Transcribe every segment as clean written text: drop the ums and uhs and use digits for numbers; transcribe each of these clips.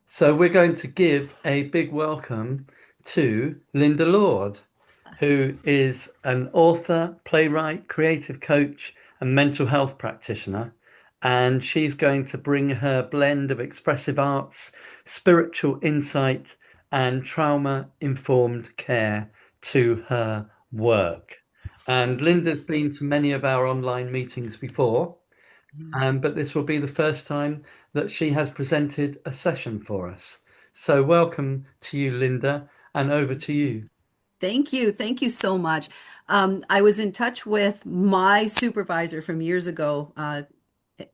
So we're going to give a big welcome to Linda Lord, who is an author, playwright, creative coach, and mental health practitioner. And she's going to bring her blend of expressive arts, spiritual insight, and trauma-informed care to her work. And Linda's been to many of our online meetings before, but this will be the first time that she has presented a session for us. So, welcome to you, Linda, and over to you. Thank you. Thank you so much. I was in touch with my supervisor from years ago,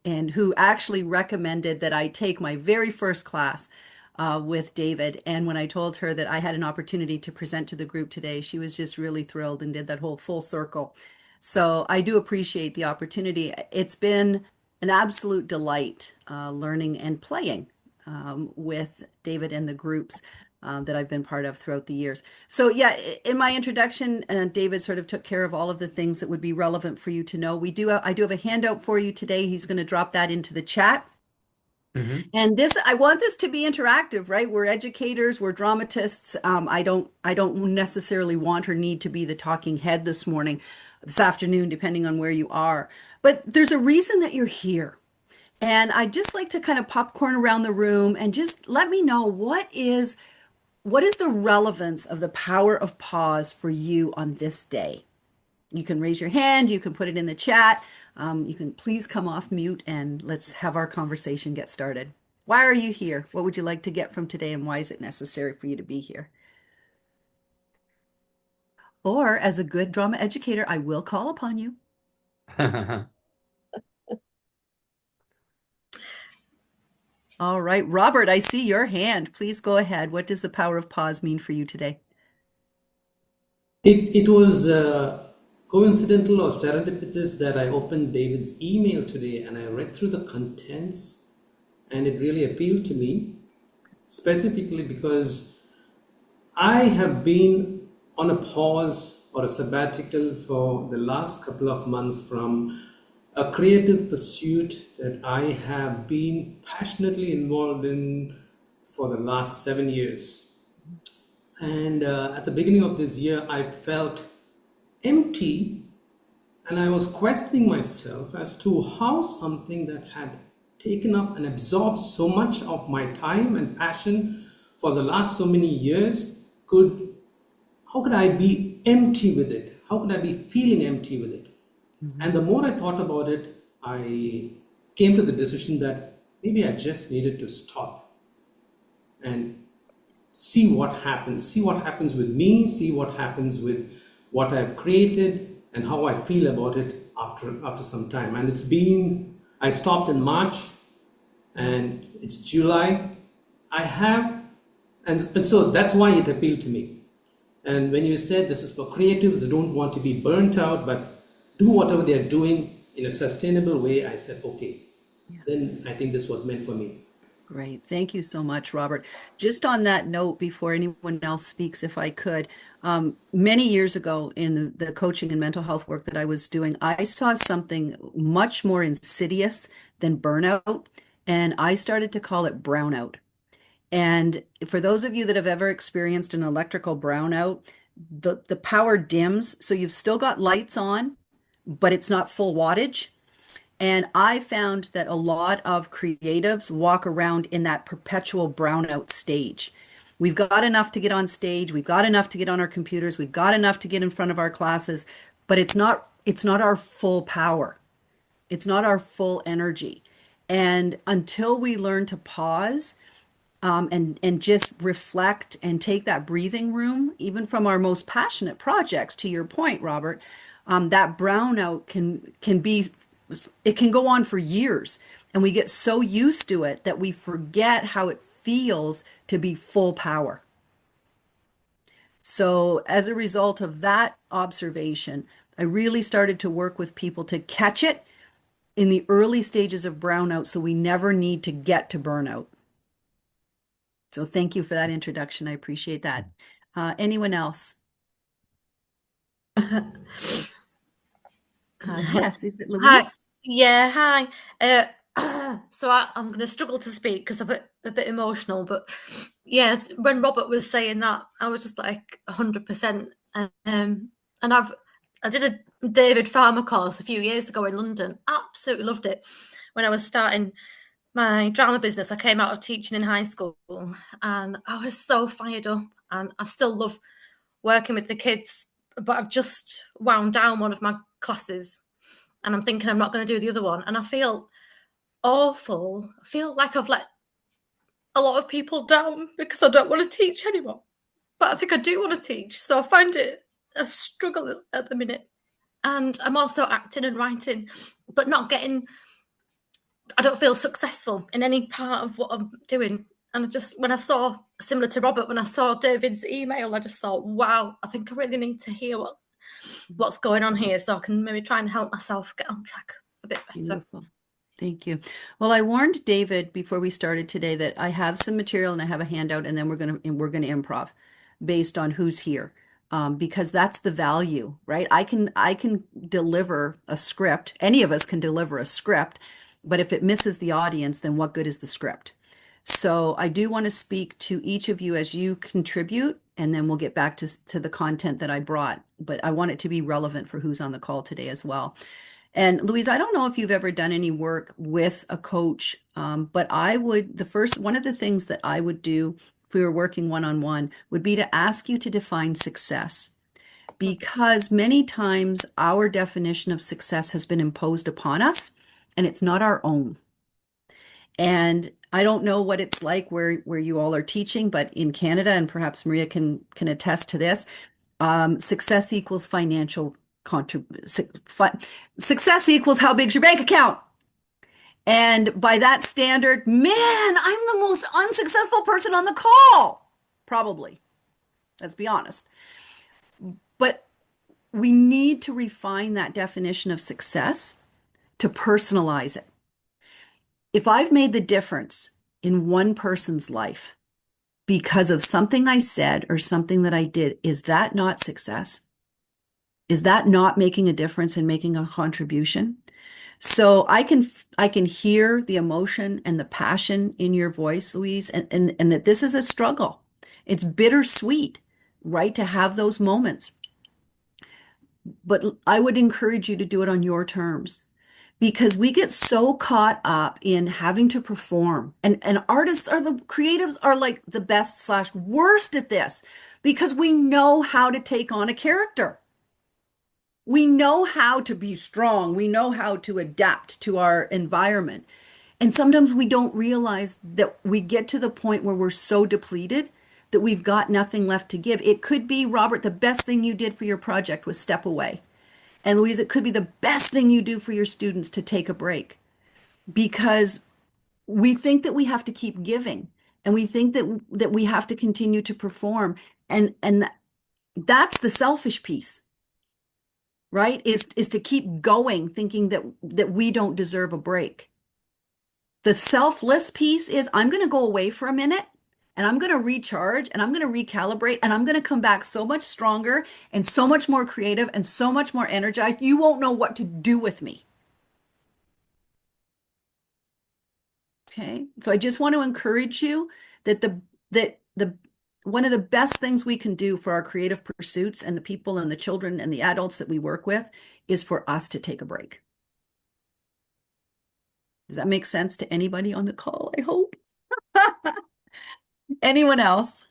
and who actually recommended that I take my very first class with David. And when I told her that I had an opportunity to present to the group today, she was just really thrilled and did that whole full circle. So I do appreciate the opportunity. It's been an absolute delight learning and playing with David and the groups that I've been part of throughout the years. So yeah, in my introduction, David sort of took care of all of the things that would be relevant for you to know. I do have a handout for you today. He's going to drop that into the chat. Hmm. And I want this to be interactive, right? We're educators, we're dramatists. I don't necessarily want or need to be the talking head this afternoon, depending on where you are. But there's a reason that you're here. And I'd just like to kind of popcorn around the room and just let me know what is the relevance of the power of pause for you on this day? You can raise your hand, you can put it in the chat. You can please come off mute and let's have our conversation get started. Why are you here? What would you like to get from today, and why is it necessary for you to be here? Or, as a good drama educator, I will call upon you. All right, Robert, I see your hand. Please go ahead. What does the power of pause mean for you today? It was coincidental or serendipitous that I opened David's email today and I read through the contents, and it really appealed to me, specifically because I have been on a pause or a sabbatical for the last couple of months from a creative pursuit that I have been passionately involved in for the last 7 years. And at the beginning of this year, I felt empty, and I was questioning myself as to how something that had taken up and absorbed so much of my time and passion for the last so many years how could I be empty with it? How could I be feeling empty with it? Mhm. And the more I thought about it, I came to the decision that maybe I just needed to stop and see what happens with me, see what happens with what I've created and how I feel about it after some time. And I stopped in March and it's July. I have, and so that's why it appealed to me. And when you said this is for creatives who don't want to be burnt out, but do whatever they're doing in a sustainable way, I said, okay, Yeah. then I think this was meant for me. Great. Thank you so much, Robert. Just on that note, before anyone else speaks, if I could, many years ago in the coaching and mental health work that I was doing, I saw something much more insidious than burnout, and I started to call it brownout. And for those of you that have ever experienced an electrical brownout, the power dims, so you've still got lights on, but it's not full wattage. And I found that a lot of creatives walk around in that perpetual brownout stage. We've got enough to get on stage, we've got enough to get on our computers, we've got enough to get in front of our classes, but it's not our full power. It's not our full energy. And until we learn to pause, and just reflect and take that breathing room, even from our most passionate projects, to your point, Robert, that brownout can go on for years, and we get so used to it that we forget how it feels to be full power. So as a result of that observation, I really started to work with people to catch it in the early stages of brownout so we never need to get to burnout. So thank you for that introduction. I appreciate that. Anyone else? Yes, is it Hi. Louise? Yeah, hi. I'm going to struggle to speak because a bit emotional, but yeah, when Robert was saying that, I was just like 100%. And I did a David Farmer course a few years ago in London. Absolutely loved it. When I was starting my drama business, I came out of teaching in high school, and I was so fired up, and I still love working with the kids, but I've just wound down one of my classes, and I'm thinking I'm not going to do the other one, and I feel awful. I feel like I've let a lot of people down because I don't want to teach anymore. But I think I do want to teach, so I find it a struggle at the minute. And I'm also acting and writing, but not getting, I don't feel successful in any part of what I'm doing. And when I saw, similar to Robert, when I saw David's email, I just thought, wow, I think I really need to hear what's going on here, so I can maybe try and help myself get on track a bit better. Beautiful. Thank you. Well, I warned David before we started today that I have some material and I have a handout, and then we're gonna improv based on who's here, because that's the value, right? I can deliver a script. Any of us can deliver a script, but if it misses the audience, then what good is the script? So I do want to speak to each of you as you contribute, and then we'll get back to the content that I brought. But I want it to be relevant for who's on the call today as well. And Louise, I don't know if you've ever done any work with a coach, but one of the things that I would do if we were working one-on-one would be to ask you to define success. Because many times our definition of success has been imposed upon us, and it's not our own. And I don't know what it's like where you all are teaching, but in Canada, and perhaps Maria can attest to this, success equals financial success equals how big's your bank account. And by that standard, man, I'm the most unsuccessful person on the call. Probably. Let's be honest. But we need to refine that definition of success to personalize it. If I've made the difference in one person's life because of something I said or something that I did, is that not success? Is that not making a difference and making a contribution? So I can hear the emotion and the passion in your voice, Louise, and that this is a struggle. It's bittersweet, right, to have those moments. But I would encourage you to do it on your terms, because we get so caught up in having to perform, and artists creatives are like the best/worst at this, because we know how to take on a character. We know how to be strong. We know how to adapt to our environment. And sometimes we don't realize that we get to the point where we're so depleted that we've got nothing left to give. It could be, Robert, the best thing you did for your project was step away. And Louise, it could be the best thing you do for your students to take a break, because we think that we have to keep giving, and we think that we have to continue to perform. And that's the selfish piece. Right, is to keep going, thinking that we don't deserve a break. The selfless piece is, I'm going to go away for a minute, and I'm going to recharge, and I'm going to recalibrate, and I'm going to come back so much stronger and so much more creative and so much more energized. You won't know what to do with me. Okay, so I just want to encourage you that one of the best things we can do for our creative pursuits and the people and the children and the adults that we work with is for us to take a break. Does that make sense to anybody on the call? I hope. Anyone else?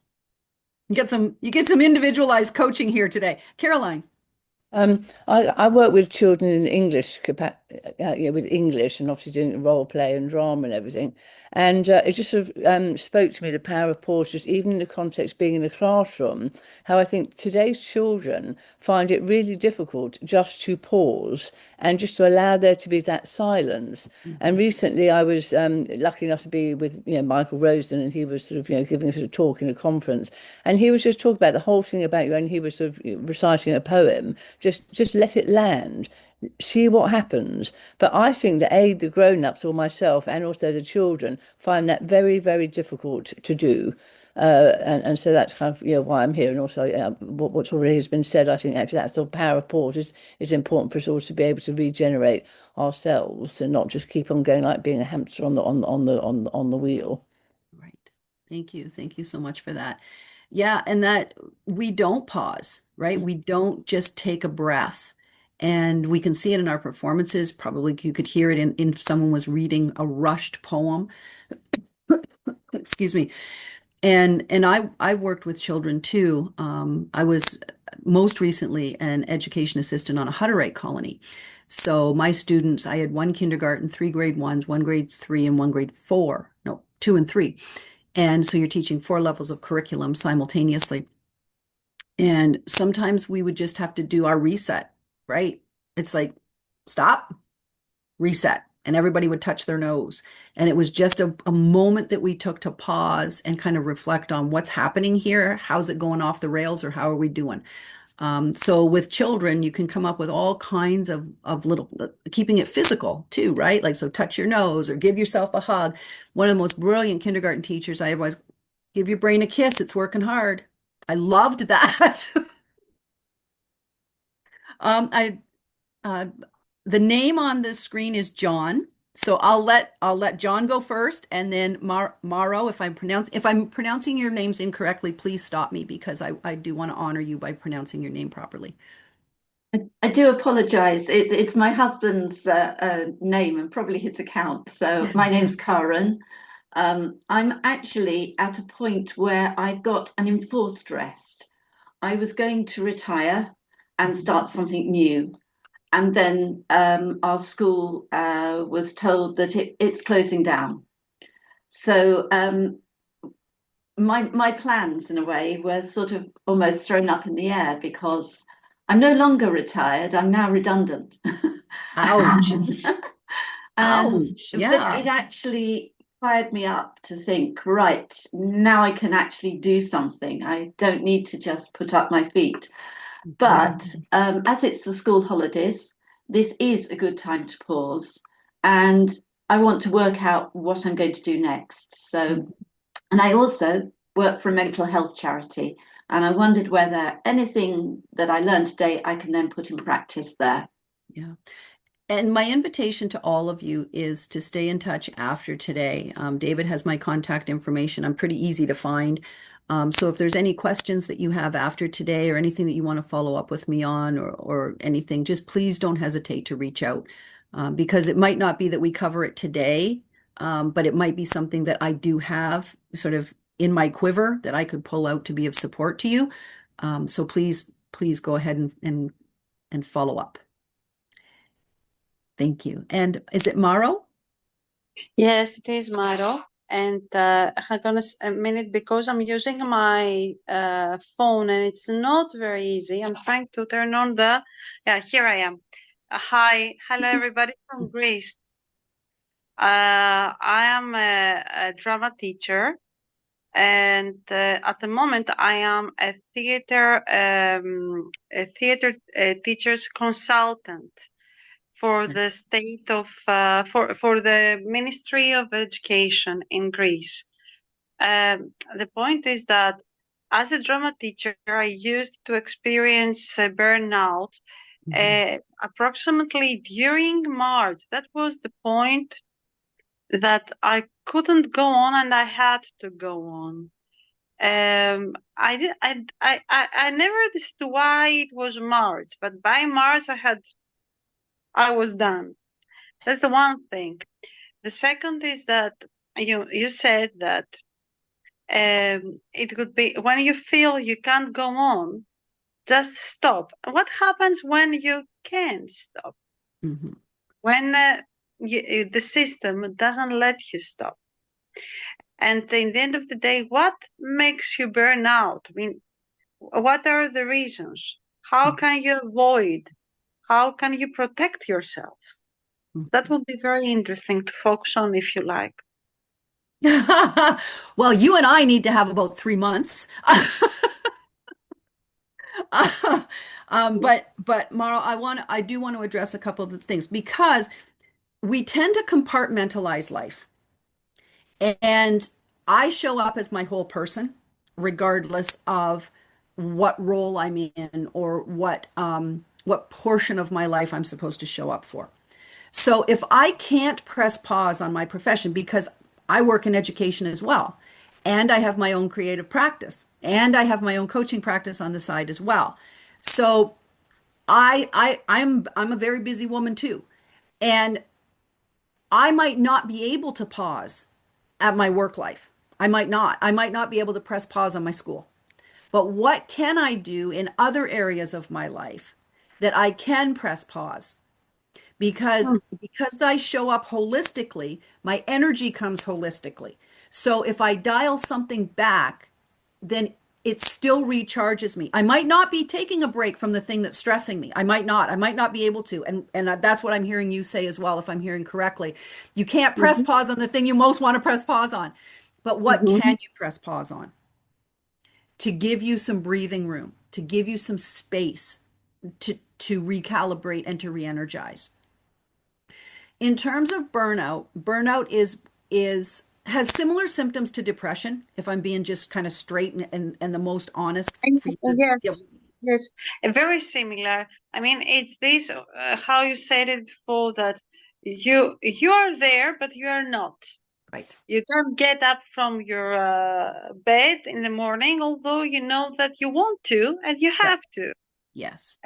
You get some individualized coaching here today. Caroline. I work with children in English, with English, and obviously doing role play and drama and everything. And it just sort of spoke to me, the power of pause, just even in the context of being in a classroom, how I think today's children find it really difficult just to pause and just to allow there to be that silence. And recently I was lucky enough to be with Michael Rosen, and he was sort of giving us a talk in a conference, and he was just talking about the whole thing about and he was sort of reciting a poem. Just let it land, see what happens. But I think that the grown-ups or myself and also the children find that very, very difficult to do. And so that's kind of why I'm here. And also what's already has been said, I think actually that sort of power of pause is important for us all to be able to regenerate ourselves and not just keep on going like being a hamster on the wheel. Right. Thank you. Thank you so much for that. Yeah, and that we don't pause, right? We don't just take a breath. And we can see it in our performances. Probably you could hear it in if someone was reading a rushed poem. Excuse me. And I worked with children too. I was most recently an education assistant on a Hutterite colony. So my students, I had one kindergarten, three grade ones, one grade three, and one grade four. No, two and three. And so you're teaching four levels of curriculum simultaneously. And sometimes we would just have to do our reset, right? It's like, stop, reset. And everybody would touch their nose. And it was just a moment that we took to pause and kind of reflect on what's happening here. How's it going off the rails, or how are we doing? So with children, you can come up with all kinds of little, keeping it physical too, right? Like, so touch your nose or give yourself a hug. One of the most brilliant kindergarten teachers I ever was, give your brain a kiss. It's working hard. I loved that. I uh, the name on this screen is John. So I'll let John go first, and then Maro, if I'm pronouncing your names incorrectly, please stop me, because I do want to honor you by pronouncing your name properly. I do apologize. It's my husband's name and probably his account. So my name's Karen. I'm actually at a point where I got an enforced rest. I was going to retire and start something new. And then our school was told that it's closing down. So my plans, in a way, were sort of almost thrown up in the air, because I'm no longer retired. I'm now redundant. Ouch. And Ouch. but it Yeah. actually fired me up to think, right, now I can actually do something. I don't need to just put up my feet. But as it's the school holidays, this is a good time to pause. And I want to work out what I'm going to do next. So, and I also work for a mental health charity. And I wondered whether anything that I learned today I can then put in practice there. Yeah. And my invitation to all of you is to stay in touch after today. David has my contact information. I'm pretty easy to find. So if there's any questions that you have after today, or anything that you want to follow up with me on, or anything, just please don't hesitate to reach out, because it might not be that we cover it today, but it might be something that I do have sort of in my quiver that I could pull out to be of support to you. So please go ahead and follow up. Thank you. And is it Maro? Yes, it is Maro. And hang on a minute, because I'm using my phone and it's not very easy. I'm trying to turn on the, yeah, here I am. Hi, hello everybody from Greece. I am a drama teacher, and at the moment I am a theater teacher's consultant for the state of for the Ministry of Education in Greece. The point is that as a drama teacher, I used to experience burnout approximately during March. That was the point that I couldn't go on, and I had to go on. I never understood why it was March, but by March I was done. That's the one thing. The second is that you said that it could be when you feel you can't go on, just stop. What happens when you can't stop? Mm-hmm. When the system doesn't let you stop. And in the end of the day, what makes you burn out? I mean, what are the reasons? How can you avoid? How can you protect yourself? That would be very interesting to focus on, if you like. Well, you and I need to have about 3 months. But Mara, I do want to address a couple of the things, because we tend to compartmentalize life. And I show up as my whole person, regardless of what role I'm in, or what portion of my life I'm supposed to show up for. So if I can't press pause on my profession, because I work in education as well, and I have my own creative practice, and I have my own coaching practice on the side as well. So I'm a very busy woman too. And I might not be able to pause at my work life. I might not. I might not be able to press pause on my school. But what can I do in other areas of my life that I can press pause? Because I show up holistically, my energy comes holistically. So if I dial something back, then it still recharges me. I might not be taking a break from the thing that's stressing me. I might not. I might not be able to. And that's what I'm hearing you say as well, if I'm hearing correctly. You can't press pause on the thing you most want to press pause on. But what can you press pause on? To give you some breathing room, to give you some space to recalibrate and to re-energize. In terms of burnout, burnout is has similar symptoms to depression, if I'm being just kind of straight and the most honest for you. Yes, yes, very similar. I mean, it's this how you said it before, that you are there, but you are not. Right. You can't get up from your bed in the morning, although you know that you want to and you have to. Yes.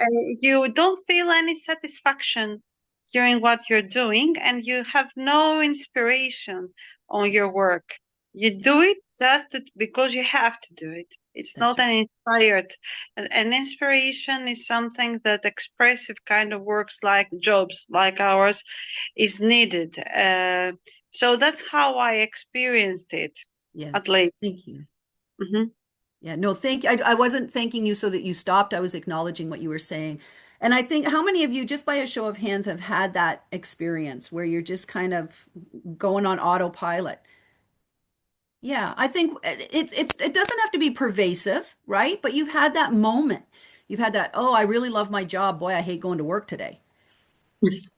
You don't feel any satisfaction during what you're doing, and you have no inspiration on your work. You do it just because you have to do it. It's That's not right. an inspired. An inspiration is something that expressive kind of works like jobs like ours is needed. So that's how I experienced it, Yes. at least. Thank you. Mhm. Yeah, no, thank you. I wasn't thanking you so that you stopped. I was acknowledging what you were saying. And I think how many of you, just by a show of hands, have had that experience where you're just kind of going on autopilot? Yeah, I think it doesn't have to be pervasive, right? But you've had that moment. You've had that, oh, I really love my job. Boy, I hate going to work today.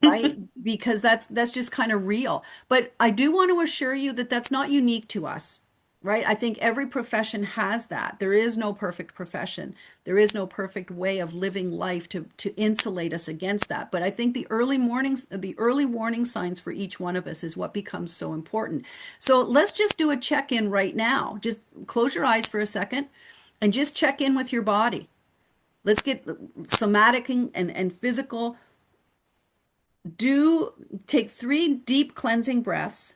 Right? Because that's just kind of real. But I do want to assure you that that's not unique to us, right? I think every profession has that. There is no perfect profession. There is no perfect way of living life to insulate us against that. But I think the early warning signs for each one of us is what becomes so important. So let's just do a check-in right now. Just close your eyes for a second and just check in with your body. Let's get somatic and physical. Take 3 deep cleansing breaths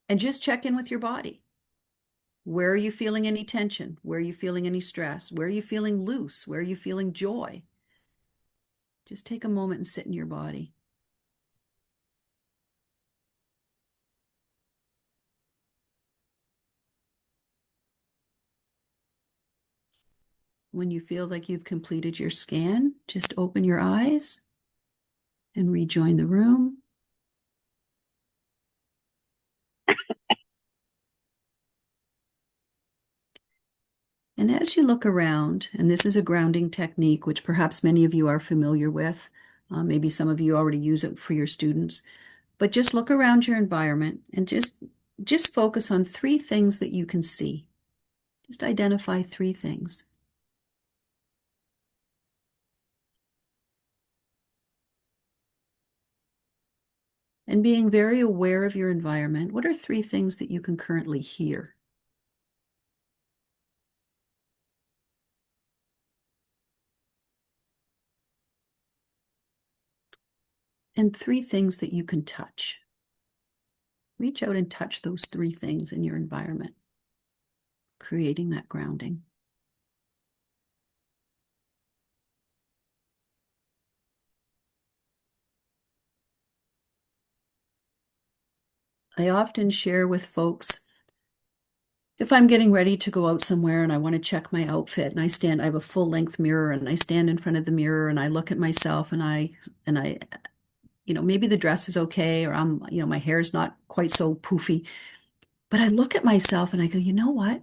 and just check in with your body. Where are you feeling any tension? Where are you feeling any stress? Where are you feeling loose? Where are you feeling joy? Just take a moment and sit in your body. When you feel like you've completed your scan, just open your eyes and rejoin the room. And as you look around, and this is a grounding technique, which perhaps many of you are familiar with, maybe some of you already use it for your students, but just look around your environment and just focus on 3 things that you can see. Just identify 3 things. And being very aware of your environment, what are 3 things that you can currently hear? And 3 things that you can touch. Reach out and touch those 3 things in your environment, creating that grounding. I often share with folks, if I'm getting ready to go out somewhere and I want to check my outfit, and I have a full length mirror and I stand in front of the mirror and I look at myself and I maybe the dress is okay, or my hair's not quite so poofy, but I look at myself and I go, you know what?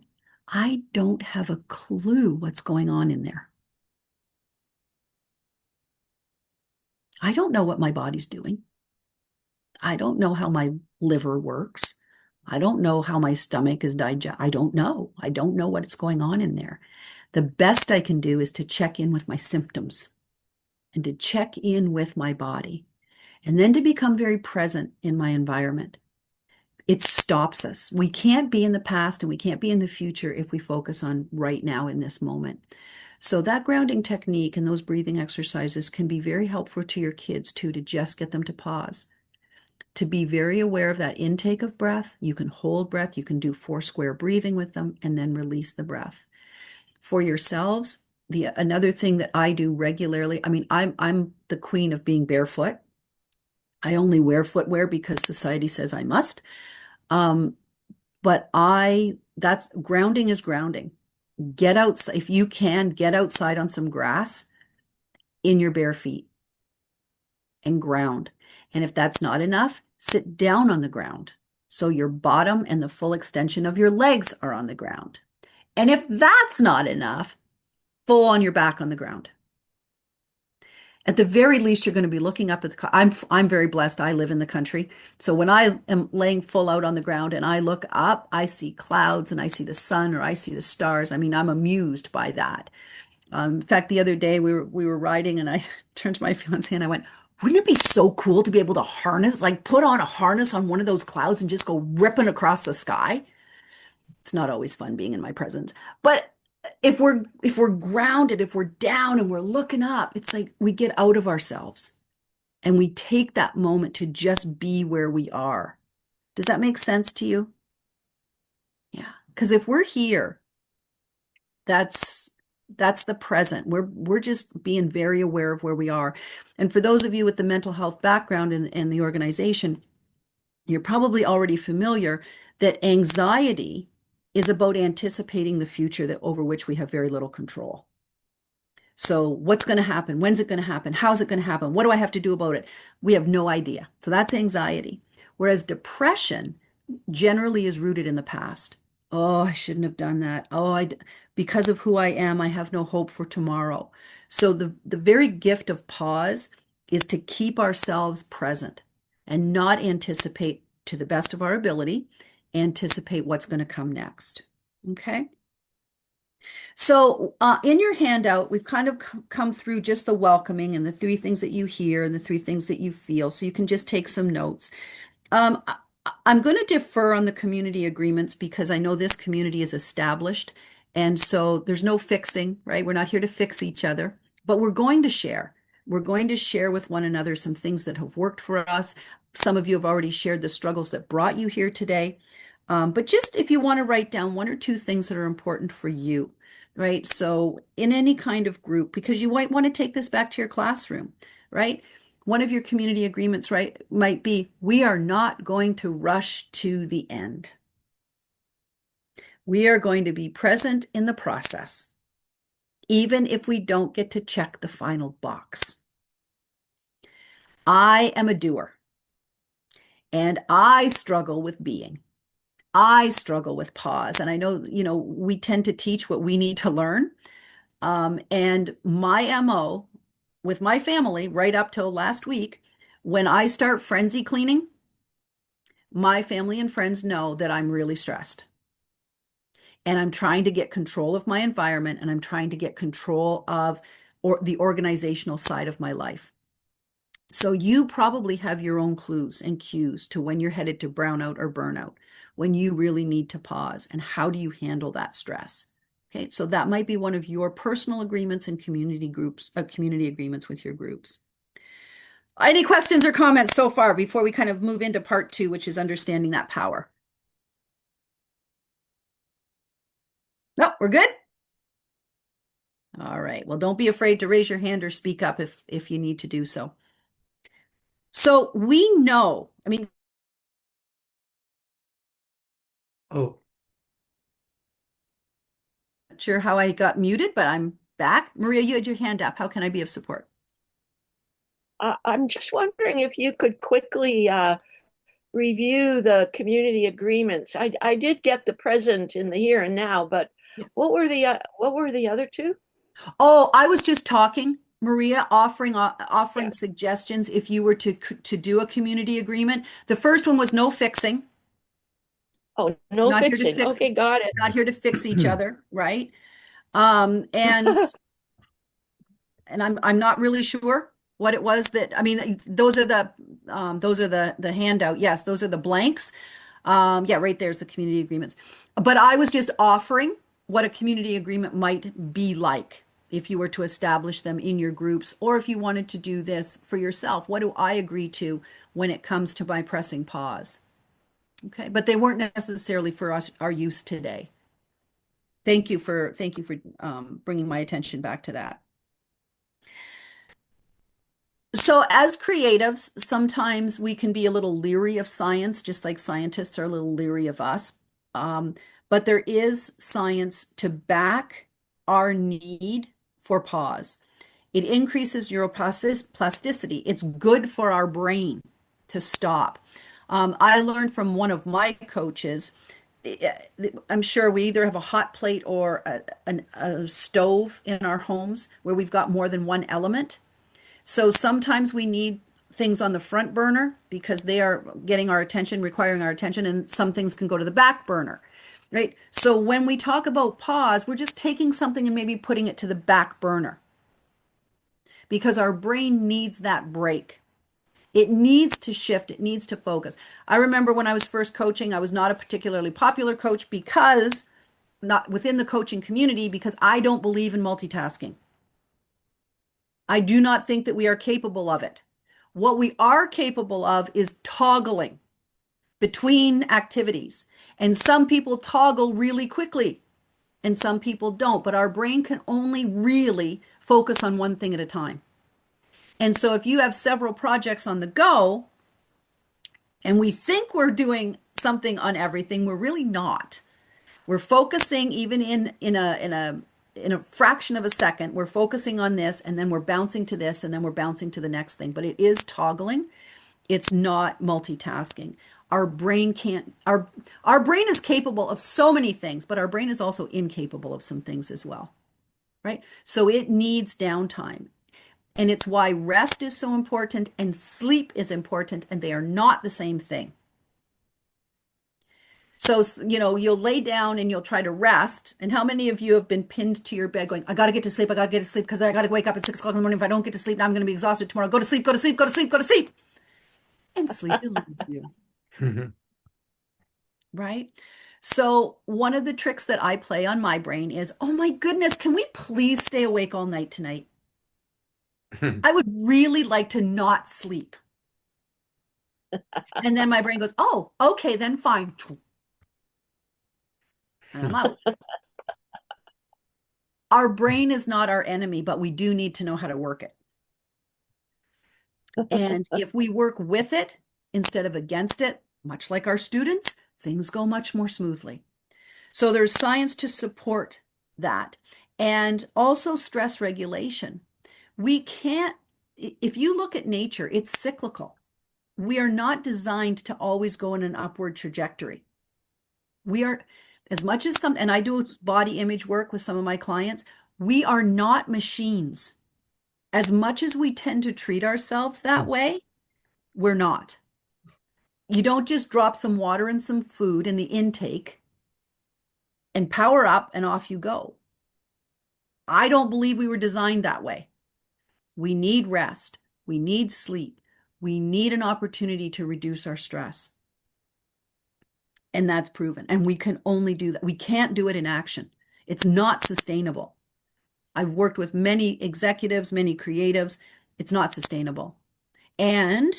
I don't have a clue what's going on in there. I don't know what my body's doing. I don't know how my liver works. I don't know how my stomach is I don't know. I don't know what's going on in there. The best I can do is to check in with my symptoms and to check in with my body, and then to become very present in my environment. it stops us. We can't be in the past and we can't be in the future if we focus on right now in this moment. So that grounding technique and those breathing exercises can be very helpful to your kids too, to just get them to pause, to be very aware of that intake of breath. You can hold breath, you can do 4 square breathing with them, and then release the breath. For yourselves, another thing that I do regularly, I mean, I'm the queen of being barefoot. I only wear footwear because society says I must. But that's grounding is grounding. Get outside, if you can, get outside on some grass in your bare feet and ground. And if that's not enough, sit down on the ground. So your bottom and the full extension of your legs are on the ground. And if that's not enough, full on your back on the ground. At the very least, you're going to be looking up at the, I'm very blessed. I live in the country. So when I am laying full out on the ground and I look up, I see clouds and I see the sun or I see the stars. I mean, I'm amused by that. In fact, the other day we were riding and I turned to my fiance and I went, wouldn't it be so cool to be able to harness, like put on a harness on one of those clouds and just go ripping across the sky? It's not always fun being in my presence, but if we're grounded, if we're down and we're looking up, it's like we get out of ourselves and we take that moment to just be where we are. Does that make sense to you? Yeah, because if we're here, that's the present. We're just being very aware of where we are. And for those of you with the mental health background in the organization, you're probably already familiar that anxiety is about anticipating the future that over which we have very little control. So what's going to happen? When's it going to happen? How's it going to happen? What do I have to do about it? We have no idea. So that's anxiety. Whereas depression generally is rooted in the past. Oh, I shouldn't have done that. Because of who I am, I have no hope for tomorrow. So the very gift of pause is to keep ourselves present and not anticipate, to the best of our ability, anticipate what's going to come next. Okay. So in your handout, we've kind of come through just the welcoming and the 3 things that you hear and the 3 things that you feel. So you can just take some notes. I'm going to defer on the community agreements because I know this community is established. And so there's no fixing, right? We're not here to fix each other, but we're going to share. We're going to share with one another some things that have worked for us. Some of you have already shared the struggles that brought you here today. But just if you want to write down 1 or 2 things that are important for you, right? So in any kind of group, because you might want to take this back to your classroom, right? One of your community agreements, right, might be, we are not going to rush to the end. We are going to be present in the process, even if we don't get to check the final box. I am a doer, and I struggle with being. I struggle with pause. And I know, we tend to teach what we need to learn. And my MO with my family right up till last week, when I start frenzy cleaning, my family and friends know that I'm really stressed. And I'm trying to get control of my environment and I'm trying to get control of the organizational side of my life. So you probably have your own clues and cues to when you're headed to brownout or burnout, when you really need to pause, and how do you handle that stress? Okay, so that might be one of your personal agreements and community agreements with your groups. Any questions or comments so far before we kind of move into part 2, which is understanding that power? No, we're good? All right, well, don't be afraid to raise your hand or speak up if you need to do so. So we know, Oh, not sure how I got muted, but I'm back. Maria, you had your hand up. How can I be of support? I'm just wondering if you could quickly review the community agreements. I did get the present in the here and now, but Yeah. what were the other 2? Oh, I was just talking, Maria, offering suggestions if you were to do a community agreement. The first one was no fixing. Oh, no Not here to fixing. fix. Okay, got it. Not here to fix each other, right? And I'm not really sure what it was that, those are the handout. Yes, those are the blanks. Yeah, right there's the community agreements. But I was just offering what a community agreement might be like if you were to establish them in your groups, or if you wanted to do this for yourself. What do I agree to when it comes to my pressing pause? Okay, but they weren't necessarily for us, our use today. Thank you for bringing my attention back to that. So as creatives, sometimes we can be a little leery of science, just like scientists are a little leery of us. But there is science to back our need for pause. It increases neuroplasticity. It's good for our brain to stop. I learned from one of my coaches. I'm sure we either have a hot plate or a stove in our homes where we've got more than one element. So sometimes we need things on the front burner because they are getting our attention, requiring our attention, and some things can go to the back burner, right? So when we talk about pause, we're just taking something and maybe putting it to the back burner because our brain needs that break. It needs to shift. It needs to focus. I remember when I was first coaching, I was not a particularly popular coach because not within the coaching community because I don't believe in multitasking. I do not think that we are capable of it. What we are capable of is toggling between activities. And some people toggle really quickly and some people don't, but our brain can only really focus on one thing at a time. And so if you have several projects on the go and we think we're doing something on everything, we're really not. We're focusing even in a fraction of a second, we're focusing on this and then we're bouncing to this and then we're bouncing to the next thing. But it is toggling. It's not multitasking. Our brain can't, our brain is capable of so many things, but our brain is also incapable of some things as well, right? So it needs downtime. And it's why rest is so important and sleep is important, and they are not the same thing. So, you'll lay down and you'll try to rest. And how many of you have been pinned to your bed going, I got to get to sleep. I got to get to sleep because I got to wake up at 6 o'clock in the morning. If I don't get to sleep, now I'm going to be exhausted tomorrow. Go to sleep, go to sleep, go to sleep, go to sleep. And sleep eludes you. Right? So one of the tricks that I play on my brain is, oh my goodness, can we please stay awake all night tonight? I would really like to not sleep. And then my brain goes, oh, okay, then fine. And I'm out. Our brain is not our enemy, but we do need to know how to work it. And if we work with it instead of against it, much like our students, things go much more smoothly. So there's science to support that. And also stress regulation. We can't, if you look at nature, it's cyclical. We are not designed to always go in an upward trajectory. We are, as much as and I do body image work with some of my clients, we are not machines. As much as we tend to treat ourselves that way, we're not. You don't just drop some water and some food in the intake and power up and off you go. I don't believe we were designed that way. We need rest. We need sleep. We need an opportunity to reduce our stress. And that's proven. And we can only do that. We can't do it in action. It's not sustainable. I've worked with many executives, many creatives. It's not sustainable. And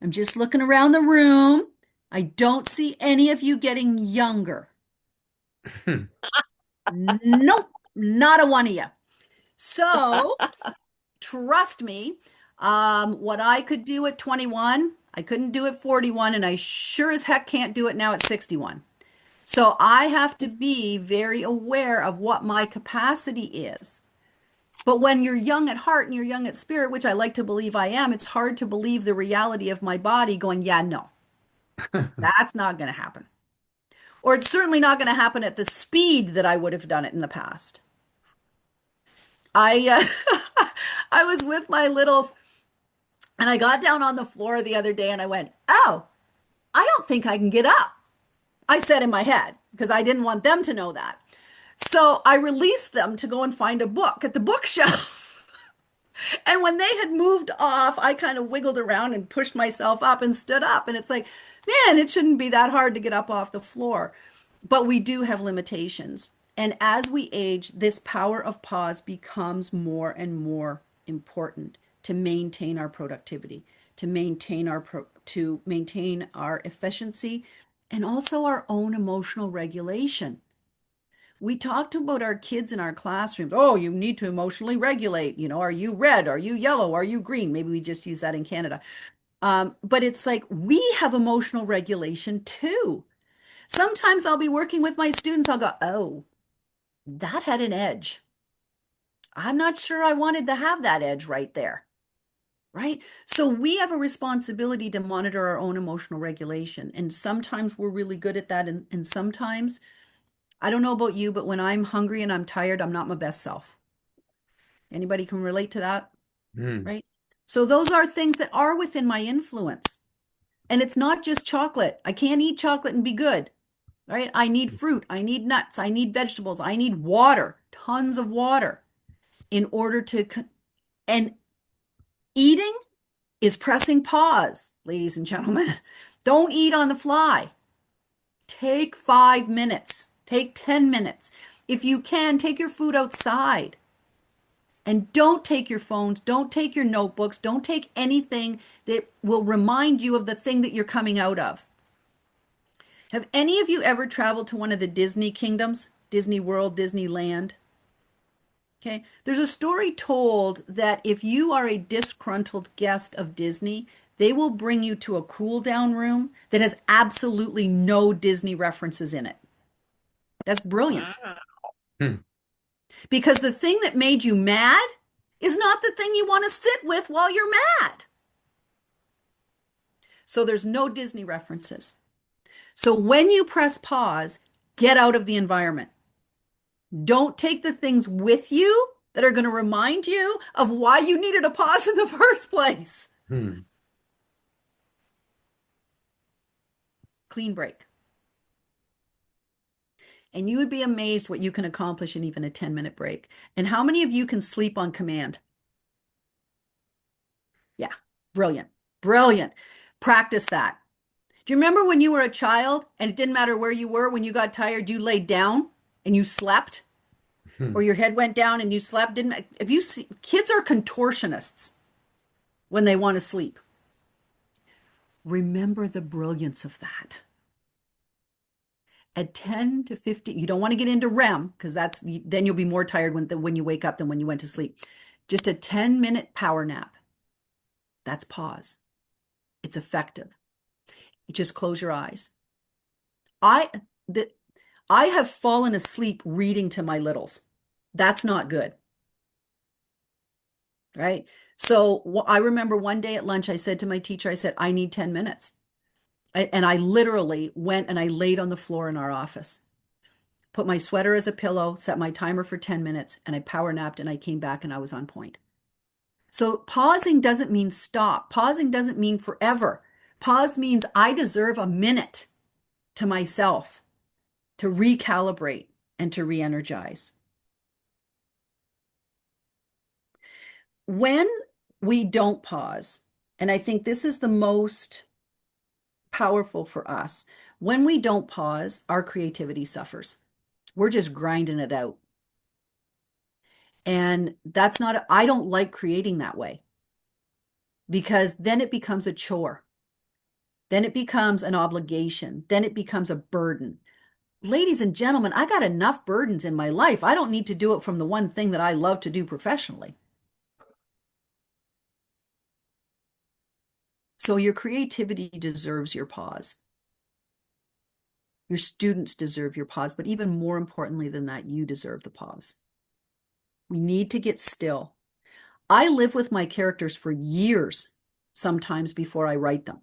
I'm just looking around the room. I don't see any of you getting younger. Nope, not a one of you. So trust me, what I could do at 21, I couldn't do at 41, and I sure as heck can't do it now at 61. So I have to be very aware of what my capacity is. But when you're young at heart and you're young at spirit, which I like to believe I am, it's hard to believe the reality of my body going, yeah, no, that's not going to happen. Or it's certainly not going to happen at the speed that I would have done it in the past. I was with my littles and I got down on the floor the other day and I went, oh, I don't think I can get up. I said in my head because I didn't want them to know that. So I released them to go and find a book at the bookshelf. And when they had moved off, I kind of wiggled around and pushed myself up and stood up. And it's like, man, it shouldn't be that hard to get up off the floor. But we do have limitations. And as we age, this power of pause becomes more and more important to maintain our productivity, to maintain our efficiency, and also our own emotional regulation. We talked about our kids in our classrooms. Oh, you need to emotionally regulate. Are you red? Are you yellow? Are you green? Maybe we just use that in Canada. But it's like we have emotional regulation too. Sometimes I'll be working with my students. I'll go, oh, that had an edge. I'm not sure I wanted to have that edge right there. Right? So we have a responsibility to monitor our own emotional regulation. And sometimes we're really good at that. And sometimes, I don't know about you, but when I'm hungry and I'm tired, I'm not my best self. Anybody can relate to that? Right? So those are things that are within my influence. And it's not just chocolate. I can't eat chocolate and be good. Right? I need fruit. I need nuts. I need vegetables. I need water, tons of water in order to, and eating is pressing pause, ladies and gentlemen. Don't eat on the fly. Take 5 minutes, take 10 minutes. If you can, take your food outside. And don't take your phones, don't take your notebooks, don't take anything that will remind you of the thing that you're coming out of. Have any of you ever traveled to one of the Disney kingdoms? Disney World, Disneyland? Okay, there's a story told that if you are a disgruntled guest of Disney, they will bring you to a cool down room that has absolutely no Disney references in it. That's brilliant. Wow. Because the thing that made you mad is not the thing you want to sit with while you're mad. So there's no Disney references. So when you press pause, get out of the environment. Don't take the things with you that are going to remind you of why you needed a pause in the first place. Clean break. And you would be amazed what you can accomplish in even a 10-minute break. And how many of you can sleep on command? Yeah, brilliant, brilliant. Practice that. Do you remember when you were a child and it didn't matter where you were, when you got tired, you laid down and you slept? Or your head went down and you slept? If you see, kids are contortionists when they want to sleep. Remember the brilliance of that. At 10 to 15, you don't want to get into REM because then you'll be more tired when you wake up than when you went to sleep. Just a 10-minute power nap. That's pause. It's effective. You just close your eyes. I have fallen asleep reading to my littles. That's not good. Right? So I remember one day at lunch, I said to my teacher, I said, I need 10 minutes. And I literally went and I laid on the floor in our office, put my sweater as a pillow, set my timer for 10 minutes, and I power napped and I came back and I was on point. So pausing doesn't mean stop. Pausing doesn't mean forever. Pause means I deserve a minute to myself to recalibrate and to re-energize. When we don't pause, and I think this is the most powerful for us, when we don't pause, our creativity suffers. We're just grinding it out. And I don't like creating that way because then it becomes a chore. Then it becomes an obligation. Then it becomes a burden. Ladies and gentlemen, I got enough burdens in my life. I don't need to do it from the one thing that I love to do professionally. So your creativity deserves your pause. Your students deserve your pause, but even more importantly than that, you deserve the pause. We need to get still. I live with my characters for years, sometimes before I write them.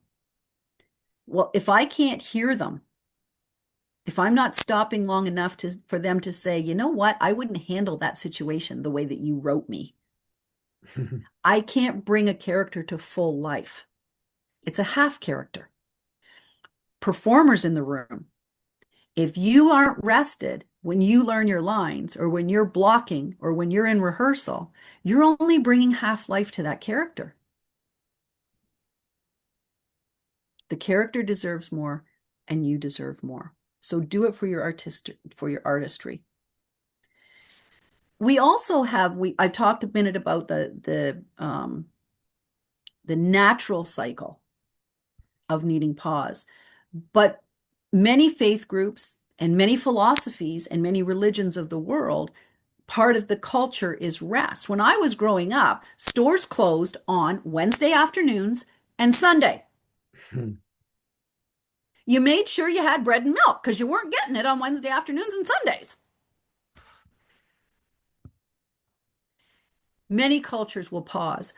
Well, if I can't hear them, if I'm not stopping long enough for them to say, you know what, I wouldn't handle that situation the way that you wrote me. I can't bring a character to full life. It's a half character. Performers in the room, If you aren't rested when you learn your lines or when you're blocking or when you're in rehearsal, you're only bringing half life to that character. The character deserves more and you deserve more. So do it for your artistry. We also have, I talked a minute about the natural cycle of needing pause. But many faith groups and many philosophies and many religions of the world, part of the culture is rest. When I was growing up, stores closed on Wednesday afternoons and Sunday. You made sure you had bread and milk because you weren't getting it on Wednesday afternoons and Sundays. Many cultures will pause.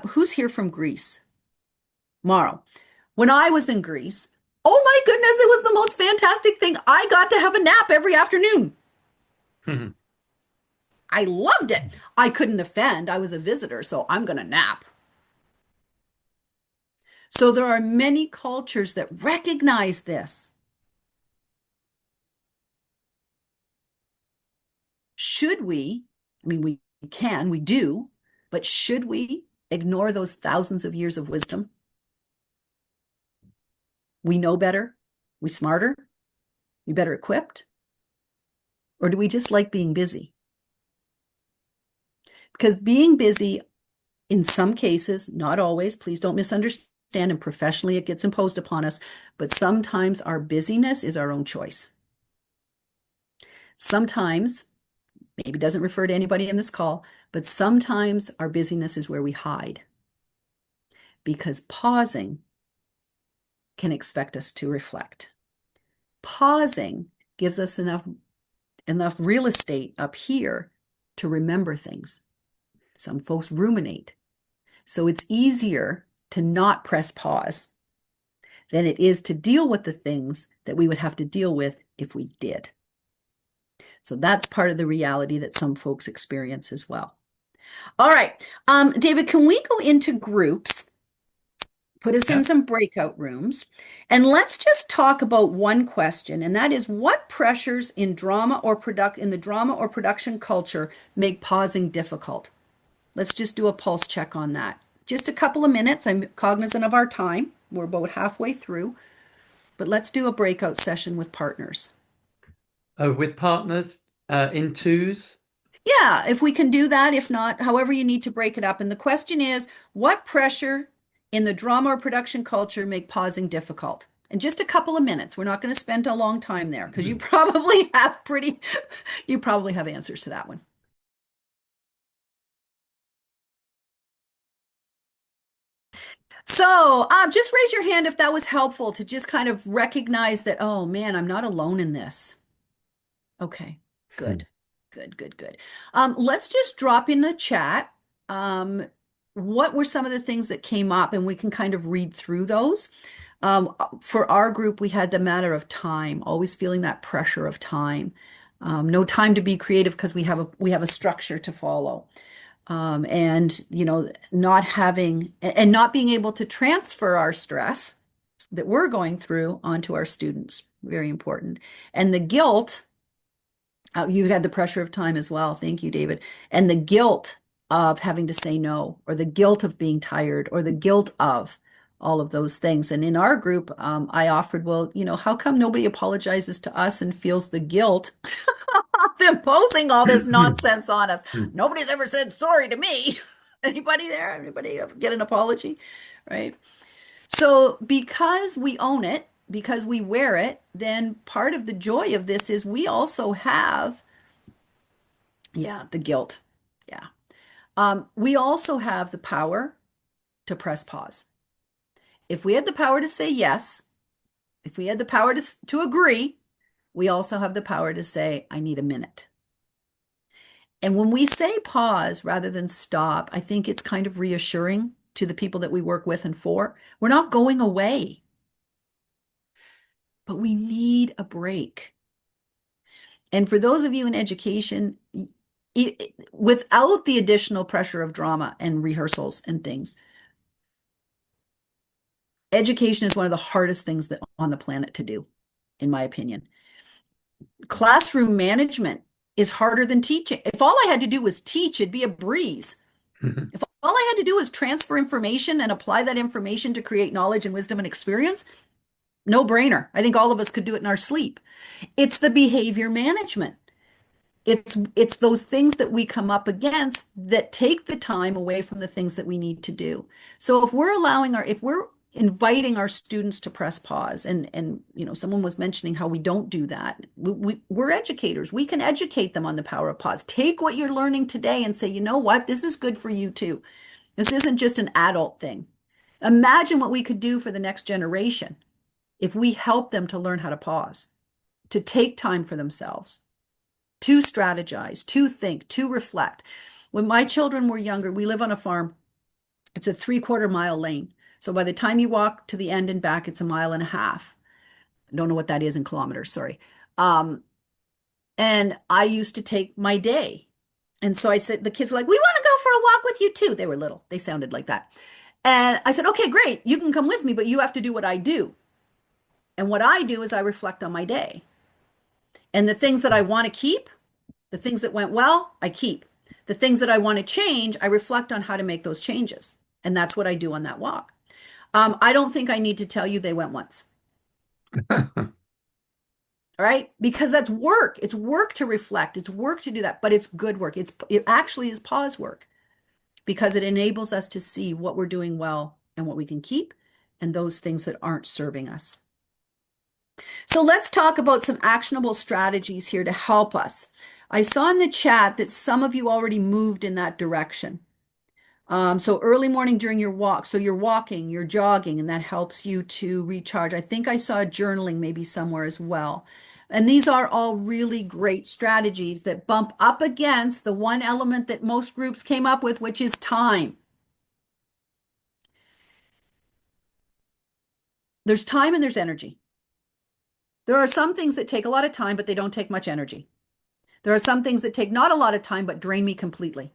Who's here from Greece? Maro. When I was in Greece, oh my goodness, it was the most fantastic thing. I got to have a nap every afternoon. I loved it. I couldn't offend. I was a visitor, so I'm going to nap. So there are many cultures that recognize this. Should we, I mean, we can, we do, but should we ignore those thousands of years of wisdom? We know better, we smarter, we better equipped? Or do we just like being busy? Because being busy, in some cases, not always, please don't misunderstand, and professionally it gets imposed upon us, but sometimes our busyness is our own choice. Sometimes, maybe doesn't refer to anybody in this call, but sometimes our busyness is where we hide. Because pausing can expect us to reflect. Pausing gives us enough real estate up here to remember things. Some folks ruminate. So it's easier to not press pause than it is to deal with the things that we would have to deal with if we did. So that's part of the reality that some folks experience as well. All right, David, can we go into groups? Put us in some breakout rooms, and let's just talk about one question, and that is, what pressures in the drama or production culture make pausing difficult? Let's just do a pulse check on that. Just a couple of minutes. I'm cognizant of our time. We're about halfway through, but let's do a breakout session with partners. With partners in twos? Yeah, if we can do that. If not, however you need to break it up. And the question is, what pressure in the drama or production culture make pausing difficult? And just a couple of minutes. We're not going to spend a long time there because you probably have answers to that one. So just raise your hand if that was helpful to just kind of recognize that, oh man, I'm not alone in this. Okay, good. Good. Let's just drop in the chat. What were some of the things that came up, and we can kind of read through those. For our group, we had the matter of time, always feeling that pressure of time. No time to be creative because we have a structure to follow. And not being able to transfer our stress that we're going through onto our students, very important. And the guilt. You had the pressure of time as well. Thank you, David. And the guilt of having to say no, or the guilt of being tired, or the guilt of all of those things. And in our group, I offered, well, how come nobody apologizes to us and feels the guilt of imposing all this nonsense on us? Nobody's ever said sorry to me. Anybody there? Anybody get an apology? Right? So because we own it, because we wear it, then part of the joy of this is we also have, the guilt. We also have the power to press pause. If we had the power to say yes, if we had the power to agree, we also have the power to say, I need a minute. And when we say pause rather than stop, I think it's kind of reassuring to the people that we work with and for. We're not going away. But we need a break. And for those of you in education, without the additional pressure of drama and rehearsals and things, education is one of the hardest things on the planet to do, in my opinion. Classroom management is harder than teaching. If all I had to do was teach, it'd be a breeze. If all I had to do was transfer information and apply that information to create knowledge and wisdom and experience, no brainer. I think all of us could do it in our sleep. It's the behavior management. It's those things that we come up against that take the time away from the things that we need to do. So if we're inviting our students to press pause, and someone was mentioning how we don't do that. We're educators. We can educate them on the power of pause. Take what you're learning today and say, you know what, this is good for you too. This isn't just an adult thing. Imagine what we could do for the next generation if we help them to learn how to pause, to take time for themselves, to strategize, to think, to reflect. When my children were younger, we live on a farm. It's a 3/4 mile lane. So by the time you walk to the end and back, it's 1.5 miles. I don't know what that is in kilometers, sorry. And I used to take my day. And so I said, the kids were like, we want to go for a walk with you too. They were little. They sounded like that. And I said, okay, great. You can come with me, but you have to do what I do. And what I do is I reflect on my day. And the things that I want to keep, the things that went well, I keep. The things that I want to change, I reflect on how to make those changes. And that's what I do on that walk. I don't think I need to tell you they went once. All right? Because that's work. It's work to reflect. It's work to do that, but it's good work. It actually is pause work because it enables us to see what we're doing well and what we can keep and those things that aren't serving us. So let's talk about some actionable strategies here to help us. I saw in the chat that some of you already moved in that direction. So early morning during your walk. So you're walking, you're jogging, and that helps you to recharge. I think I saw journaling maybe somewhere as well. And these are all really great strategies that bump up against the one element that most groups came up with, which is time. There's time and there's energy. There are some things that take a lot of time, but they don't take much energy. There are some things that take not a lot of time, but drain me completely.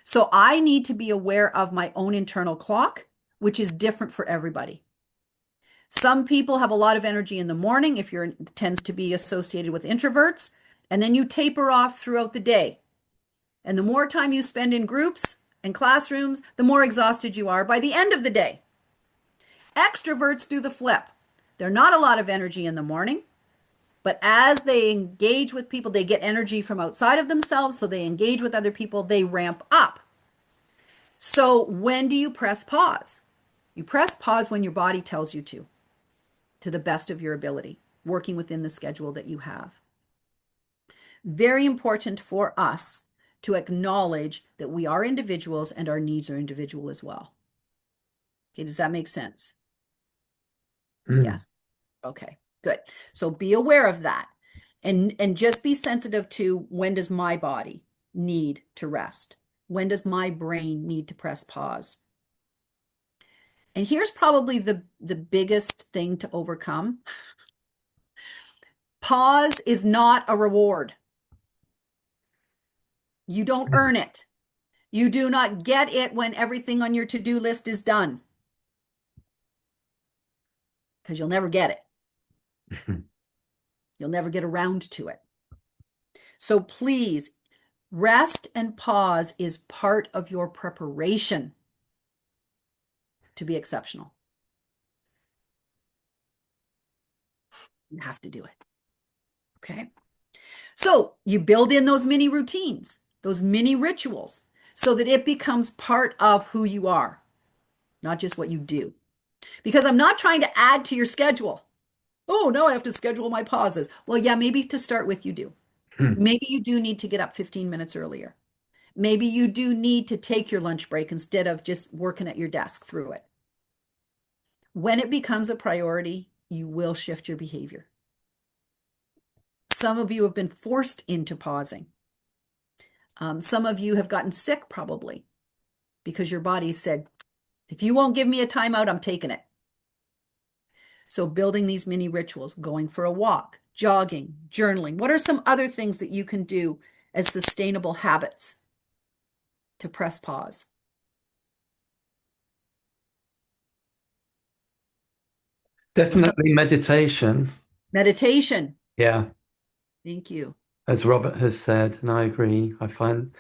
So I need to be aware of my own internal clock, which is different for everybody. Some people have a lot of energy in the morning, if you're tends to be associated with introverts, and then you taper off throughout the day. And the more time you spend in groups and classrooms, the more exhausted you are by the end of the day. Extroverts do the flip. They're not a lot of energy in the morning, but as they engage with people, they get energy from outside of themselves, so they engage with other people, they ramp up. So when do you press pause? You press pause when your body tells you to the best of your ability, working within the schedule that you have. Very important for us to acknowledge that we are individuals and our needs are individual as well. Okay, does that make sense? Yes. Okay, good. So be aware of that and just be sensitive to when does my body need to rest? When does my brain need to press pause? And here's probably the biggest thing to overcome. Pause is not a reward. You don't earn it. You do not get it when everything on your to-do list is done. Because you'll never get it. You'll never get around to it. So please, rest and pause is part of your preparation to be exceptional. You have to do it. Okay? So you build in those mini routines, those mini rituals, so that it becomes part of who you are, not just what you do. Because I'm not trying to add to your schedule. Oh, no, I have to schedule my pauses. Well, yeah, maybe to start with you do. Maybe you do need to get up 15 minutes earlier. Maybe you do need to take your lunch break instead of just working at your desk through it. When it becomes a priority, you will shift your behavior. Some of you have been forced into pausing. Some of you have gotten sick probably because your body said, if you won't give me a timeout, I'm taking it. So building these mini rituals, going for a walk, jogging, journaling. What are some other things that you can do as sustainable habits to press pause? Definitely meditation. Meditation. Yeah. Thank you. as Robert has said, and I agree. I find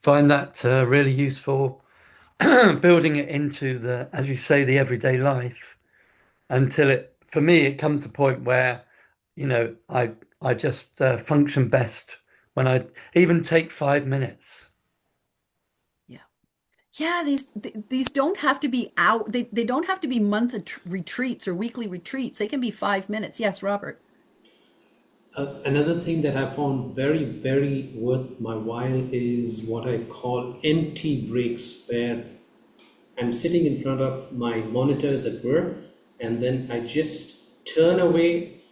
that really useful, building it into the, as you say, the everyday life until it, for me, it comes to a point where, I just function best when I even take 5 minutes. Yeah. Yeah, these don't have to be out. They don't have to be retreats or weekly retreats. They can be 5 minutes. Yes, Robert. Another thing that I found very, very worth my while is what I call empty breaks, where I'm sitting in front of my monitors at work, and then I just turn away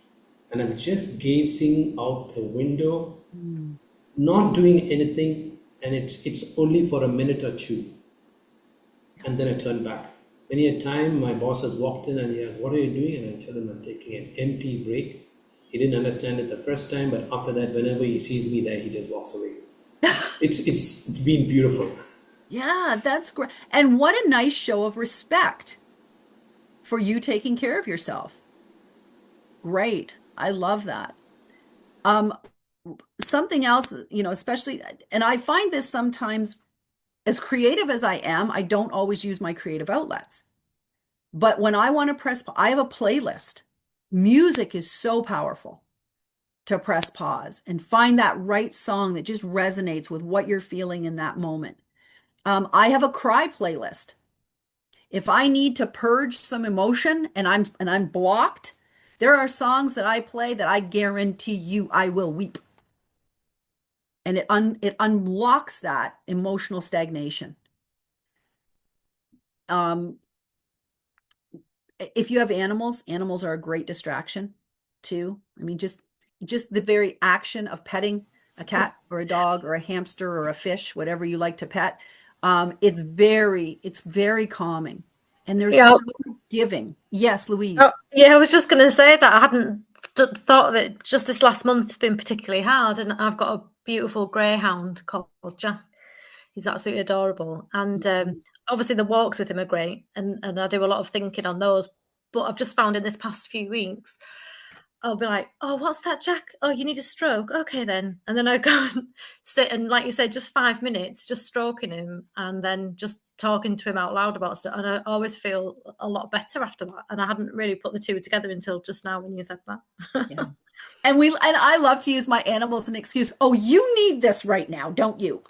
and I'm just gazing out the window, not doing anything, and it's only for a minute or two, and then I turn back. Many a time my boss has walked in and he asks, "What are you doing?" And I tell him I'm taking an empty break. He didn't understand it the first time, but after that, whenever he sees me there, he just walks away. It's been beautiful. Yeah, that's great. And what a nice show of respect for you taking care of yourself. Great. I love that. Um, Something else, especially, and I find this sometimes, as creative as I am, I don't always use my creative outlets. But when I want to I have a playlist. Music is so powerful to press pause and find that right song that just resonates with what you're feeling in that moment. I have a cry playlist. If I need to purge some emotion and I'm blocked, there are songs that I play that I guarantee you I will weep. And it unlocks that emotional stagnation. Um, if you have animals, animals are a great distraction too. I mean, just the very action of petting a cat or a dog or a hamster or a fish, whatever you like to pet, it's very calming, and they're Yeah. so giving. Yes, Louise. Oh, yeah, I was just going to say that I hadn't thought of it. Just this last month's been particularly hard, and I've got a beautiful greyhound called Jack. He's absolutely adorable, and obviously the walks with him are great, and I do a lot of thinking on those. But I've just found in this past few weeks, I'll be like, "Oh, what's that, Jack? Oh, you need a stroke? Okay, then." And then I go and sit and, like you said, just 5 minutes, just stroking him, and then just talking to him out loud about stuff. And I always feel a lot better after that. And I hadn't really put the two together until just now when you said that. Yeah. And I love to use my animals as an excuse. Oh, you need this right now, don't you?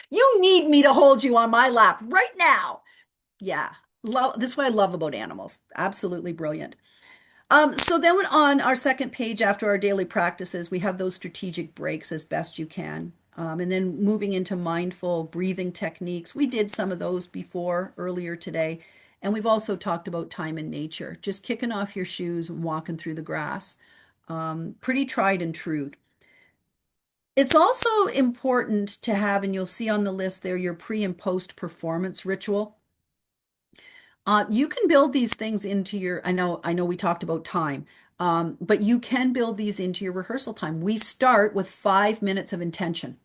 You need me to hold you on my lap right now. Yeah. This is what I love about animals. Absolutely brilliant. So then on our second page after our daily practices, we have those strategic breaks as best you can. And then moving into mindful breathing techniques. We did some of those before earlier today. And we've also talked about time in nature, just kicking off your shoes and walking through the grass. Pretty tried and true. It's also important to have, and you'll see on the list there, your pre and post performance ritual. You can build these things into your, I know we talked about time, but you can build these into your rehearsal time. We start with 5 minutes of intention.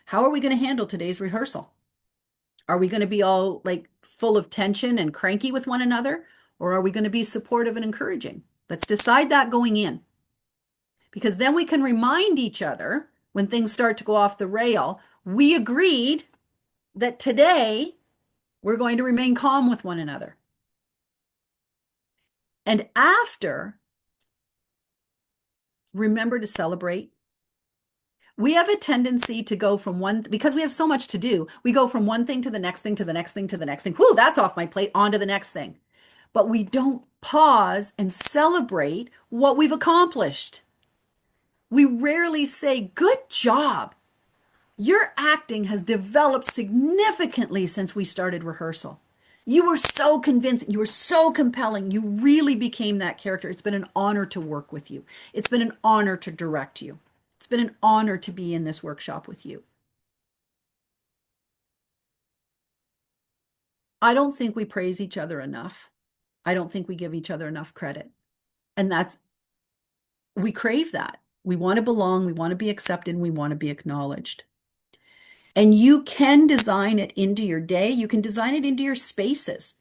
How are we going to handle today's rehearsal? Are we going to be all like full of tension and cranky with one another? Or are we going to be supportive and encouraging? Let's decide that going in. Because then we can remind each other when things start to go off the rail, we agreed that today we're going to remain calm with one another. And after, remember to celebrate. We have a tendency to go from because we have so much to do, we go from one thing to the next thing to the next thing to the next thing. Whew, that's off my plate, on to the next thing. But we don't pause and celebrate what we've accomplished. We rarely say, "Good job. Your acting has developed significantly since we started rehearsal. You were so convincing. You were so compelling. You really became that character. It's been an honor to work with you. It's been an honor to direct you. It's been an honor to be in this workshop with you." I don't think we praise each other enough. I don't think we give each other enough credit. And we crave that. We want to belong. We want to be accepted. We want to be acknowledged. And you can design it into your day. You can design it into your spaces.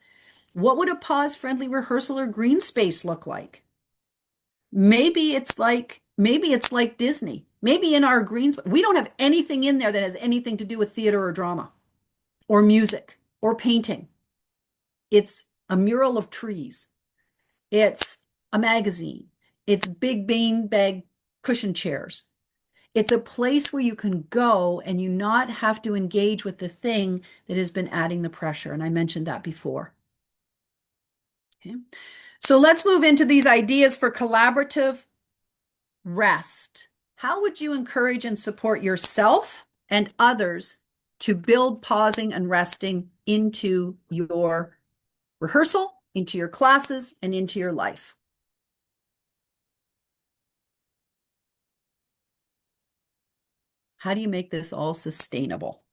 What would a pause-friendly rehearsal or green space look like? Maybe it's like Maybe it's like Disney. Maybe in our greens, we don't have anything in there that has anything to do with theater or drama or music or painting. It's a mural of trees. It's a magazine. It's big bean bag cushion chairs. It's a place where you can go and you not have to engage with the thing that has been adding the pressure. And I mentioned that before. Okay. So let's move into these ideas for collaborative rest. How would you encourage and support yourself and others to build pausing and resting into your rehearsal, into your classes, and into your life? How do you make this all sustainable?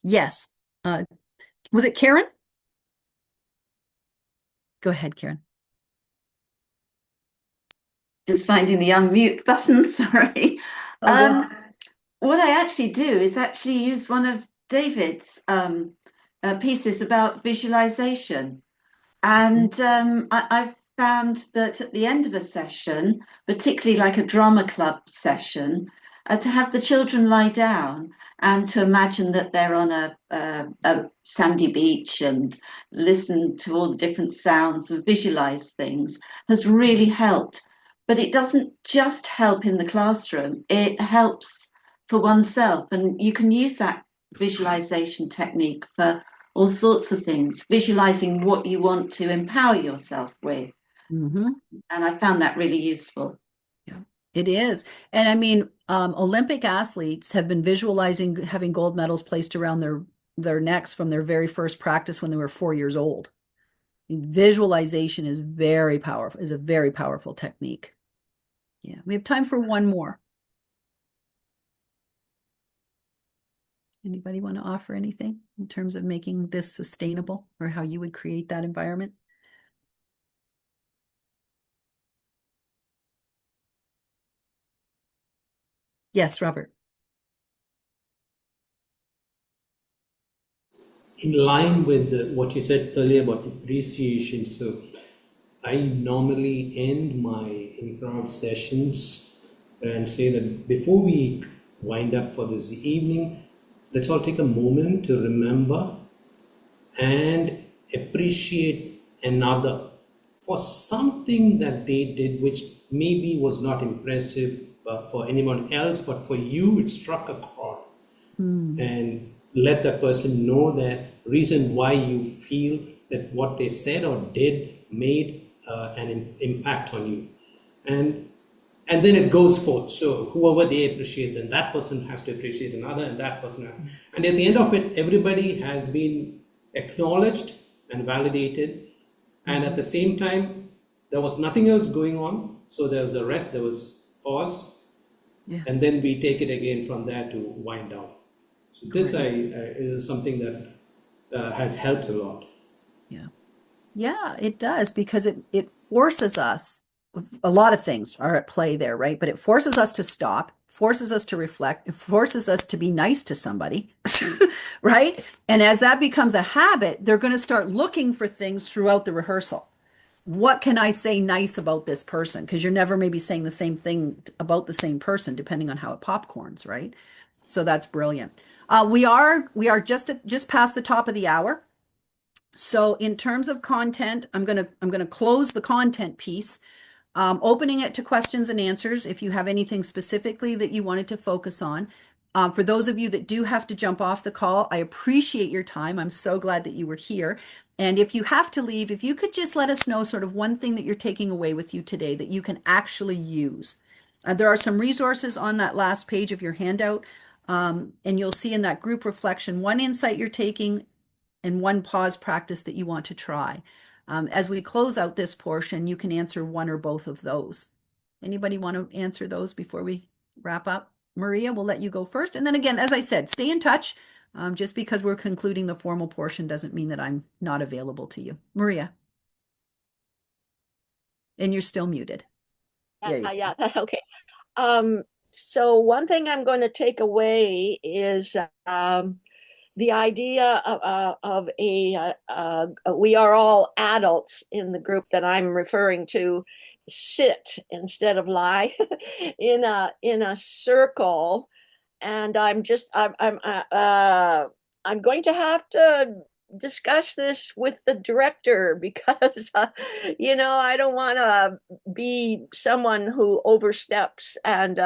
Yes. Was it Karen? Go ahead, Karen. Just finding the unmute button, sorry. What I actually do is actually use one of David's pieces about visualization. And I've found that at the end of a session, particularly like a drama club session, to have the children lie down and to imagine that they're on a sandy beach and listen to all the different sounds and visualize things has really helped. But it doesn't just help in the classroom, it helps for oneself. And you can use that visualization technique for all sorts of things, visualizing what you want to empower yourself with. Mm-hmm. And I found that really useful. Yeah, it is. And I mean, Olympic athletes have been visualizing having gold medals placed around their necks from their very first practice when they were 4 years old. Visualization is very powerful, is a very powerful technique. Yeah, we have time for one more. Anybody want to offer anything in terms of making this sustainable or how you would create that environment? Yes, Robert. In line with what you said earlier about appreciation, so I normally end my improv sessions and say that before we wind up for this evening, let's all take a moment to remember and appreciate another for something that they did which maybe was not impressive for anyone else, but for you it struck a chord. And let that person know that reason why you feel that what they said or did made an impact on you. And then it goes forth. So whoever they appreciate, then that person has to appreciate another, and that person has. And at the end of it, everybody has been acknowledged and validated. And at the same time, there was nothing else going on. So there was a rest, there was pause. Yeah. And then we take it again from there to wind down. So this is something that has helped a lot. Yeah. Yeah, it does, because it forces us, a lot of things are at play there, right? But it forces us to stop, forces us to reflect, it forces us to be nice to somebody, right? And as that becomes a habit, they're going to start looking for things throughout the rehearsal. What can I say nice about this person? Because you're never maybe saying the same thing about the same person, depending on how it popcorns, right? So that's brilliant. We are just past the top of the hour. So in terms of content, I'm gonna close the content piece, opening it to questions and answers if you have anything specifically that you wanted to focus on. For those of you that do have to jump off the call, I appreciate your time. I'm so glad that you were here. And if you have to leave, if you could just let us know sort of one thing that you're taking away with you today that you can actually use. There are some resources on that last page of your handout, and you'll see in that group reflection one insight you're taking and one pause practice that you want to try. As we close out this portion, you can answer one or both of those. Anybody want to answer those before we wrap up? Maria, we'll let you go first. And then again, as I said, stay in touch. Just because we're concluding the formal portion doesn't mean that I'm not available to you. Maria. And you're still muted. Yeah, okay. So one thing I'm going to take away is the idea of we are all adults in the group that I'm referring to, sit instead of lie in a circle, and I'm going to have to discuss this with the director because I don't want to be someone who oversteps. And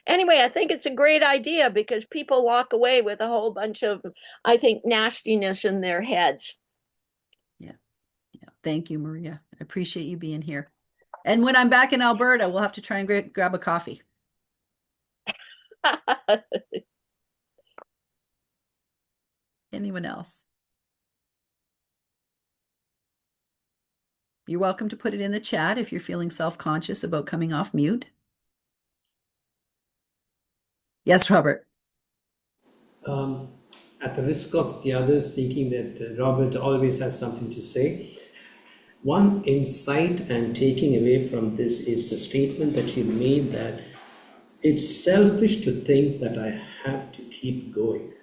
anyway, I think it's a great idea because people walk away with a whole bunch of, I think, nastiness in their heads. Yeah. Thank you, Maria. I appreciate you being here. And when I'm back in Alberta, we'll have to try and grab a coffee. Anyone else? You're welcome to put it in the chat if you're feeling self-conscious about coming off mute. Yes, Robert. At the risk of the others thinking that Robert always has something to say, one insight I'm taking away from this is the statement that you made that it's selfish to think that I have to keep going.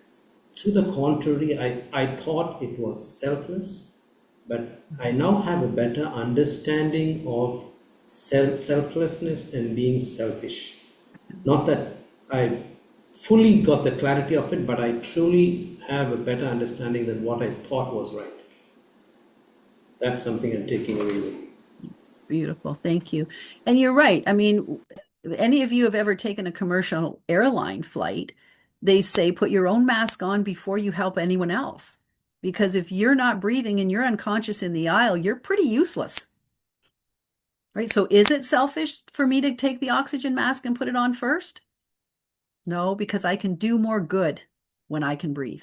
To the contrary, I thought it was selfless, but I now have a better understanding of selflessness and being selfish. Not that I fully got the clarity of it, but I truly have a better understanding than what I thought was right. That's something I'm taking away with me. Beautiful. Thank you. And you're right. I mean, any of you have ever taken a commercial airline flight, they say put your own mask on before you help anyone else. Because if you're not breathing and you're unconscious in the aisle, you're pretty useless. Right? So is it selfish for me to take the oxygen mask and put it on first? No, because I can do more good when I can breathe.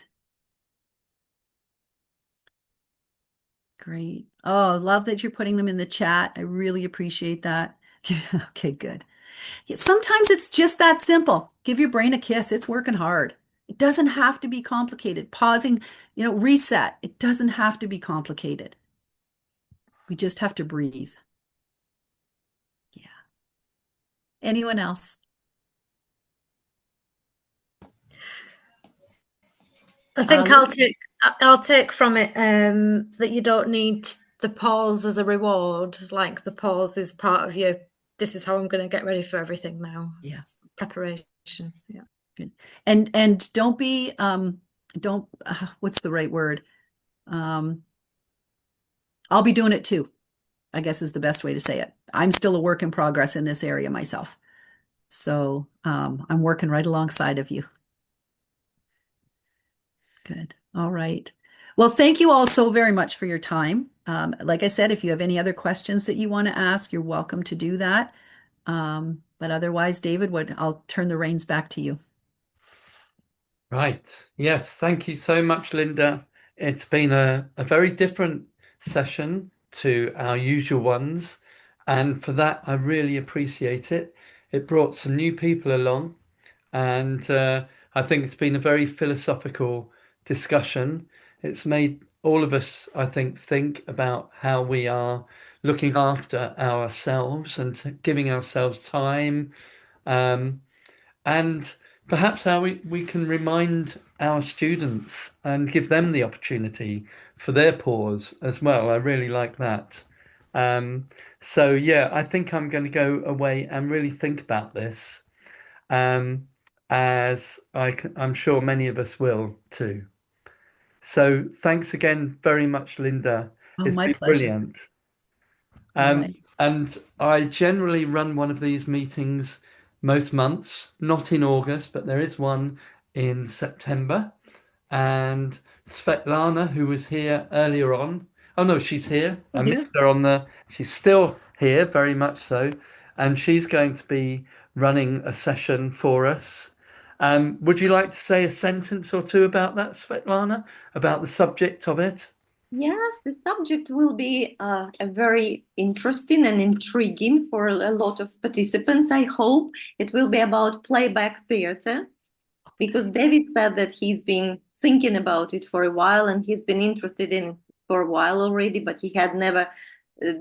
Great. Oh, love that you're putting them in the chat. I really appreciate that. Okay, good. Sometimes it's just that simple. Give your brain a kiss. It's working hard. It doesn't have to be complicated. Pausing, reset. It doesn't have to be complicated. We just have to breathe. Yeah. Anyone else? I think I'll take from it that you don't need the pause as a reward. Like the pause is part of your, this is how I'm going to get ready for everything now. Yeah. Preparation. Yeah. Good. And don't be, what's the right word? I'll be doing it too, I guess is the best way to say it. I'm still a work in progress in this area myself. So I'm working right alongside of you. Good. All right. Well, thank you all so very much for your time. Like I said, if you have any other questions that you want to ask, you're welcome to do that. But otherwise, David, I'll turn the reins back to you. Right. Yes. Thank you so much, Linda. It's been a very different session to our usual ones. And for that, I really appreciate it. It brought some new people along. And I think it's been a very philosophical discussion. It's made all of us, I think about how we are looking after ourselves and giving ourselves time. And perhaps how we can remind our students and give them the opportunity for their pause as well. I really like that. So yeah, I think I'm going to go away and really think about this, as I'm sure many of us will too. So thanks again very much, Linda. Oh, It's my been pleasure. brilliant. All right. And I generally run one of these meetings most months, not in August, but there is one in September. And Svetlana, who was here earlier on, oh no, she's here. I missed her she's still here, very much so. And she's going to be running a session for us. Would you like to say a sentence or two about that, Svetlana, about the subject of it? Yes, the subject will be a very interesting and intriguing for a lot of participants, I hope. It will be about playback theater, because David said that he's been thinking about it for a while and he's been interested in for a while already, but he had never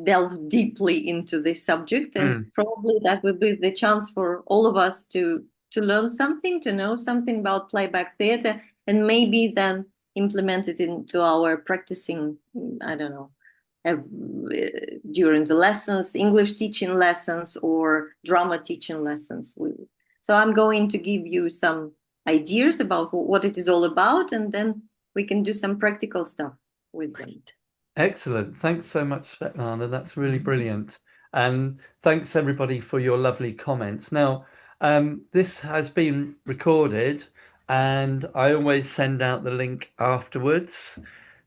delved deeply into this subject. And probably that will be the chance for all of us to learn something, to know something about playback theater, and maybe then implement it into our practicing, I don't know, during the lessons, English teaching lessons or drama teaching lessons. So I'm going to give you some ideas about what it is all about, and then we can do some practical stuff with them. Excellent. Thanks so much, Svetlana. That's really brilliant. And thanks everybody for your lovely comments. Now, this has been recorded and I always send out the link afterwards.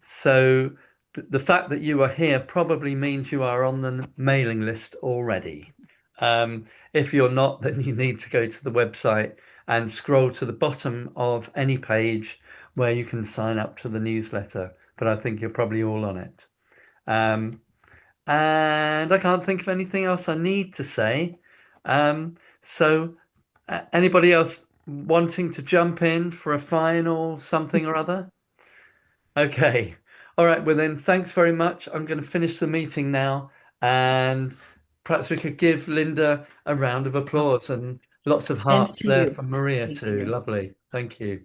So the fact that you are here probably means you are on the mailing list already. If you're not, then you need to go to the website and scroll to the bottom of any page where you can sign up to the newsletter. But I think you're probably all on it. And I can't think of anything else I need to say. So anybody else wanting to jump in for a final something or other? Okay. All right. Well, then, thanks very much. I'm going to finish the meeting now. And perhaps we could give Linda a round of applause and lots of And hearts to there you. from Maria Thank too. you. Lovely. Thank you.